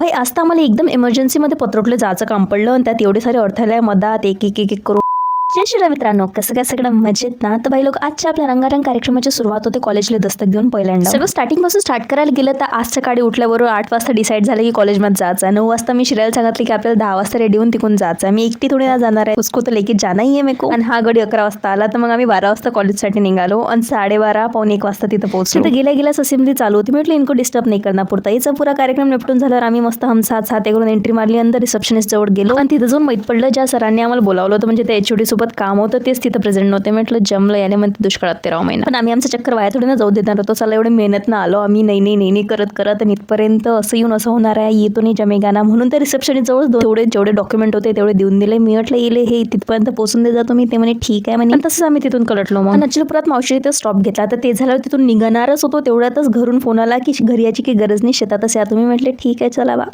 भाई आज तर आम्हाला एकदम इमर्जन्सीमध्ये पत्रोटले जायचं काम पडलं आणि त्यात एवढे सारे अडथळे मधात एक एक एक एक करून. जय श्रीराम मित्रांनो, कसं काय सगळं मजेत ना. तर भाई लोक आजच्या आपल्या रंगारंग कार्यक्रमाची सुरुवात होते कॉलेजला दस्तक देऊन पहिल्यांदा. सगळं स्टार्टिंग पासून स्टार्ट करायला गेलं तर आज सकाळी उठल्याबरोबर 8 वाजता डिसाईड झालं की कॉलेजमध्ये जायचं. 9 वाजता मी श्रेयाला सांगितलं की आपल्याला 10 वाजता रेडी होऊन तिकून जायचं. मी एकटी थोडी ना जाणार आहे, उसको तो लेके जाना ही है मेरे को. आणि हा गडी 11 वाजता आला तर मग आम्ही 12 वाजता कॉलेजसाठी निघालो आणि 12:30 पावणे 1 वाजता तिथं पोहोचलो. तिथं गेल्या गेल्या असेंब्ली चालू होती. म्हटलं इनको डिस्टर्ब नाही करणार पुरता. याचा पुरा कार्यक्रम निपटून झाल्यावर आम्ही मस्त हम साथ साथ करून एंट्री मारली. अंदर रिसेप्शनिस्ट जवळ गेलो आणि तिथं जाऊन माहित पडलं ज्या सरांनी आम्हाला बोलावलं होतं म्हणजे त्या एचओडी सोबत काम होतं तेच तिथं प्रेझेंट नव्हते. म्हटलं जमलं याने म्हणते दुष्काळात 13 महिना. पण आम्ही आमचं चक्कर वाया थोडी ना जाऊ देणार होतो. चला एवढे मेहनत ना आलो आम्ही नाही करत आणि इथपर्यंत असं येऊन असं होणार आहे येतो नाही जमेगा ना म्हणून त्या रिसेप्शनिस्ट जवळ तेवढे जेवढे डॉक्युमेंट होते तेवढे देऊन दिले. मी म्हटलं येले हे तिथपर्यंत पोहोचून दे जातो मी. ते म्हणे ठीक आहे म्हणे. तसंच आम्ही तिथून कलटलो. मग नचिलपुरात मावशी इथे स्टॉप घेतला तर ते झाल्यावर तिथून निघणारच होतो तेवढ्यातच घरून फोन आला की घरी याची काही गरज नाही शेतातच या तुम्ही. म्हटले ठीक आहे चला बा.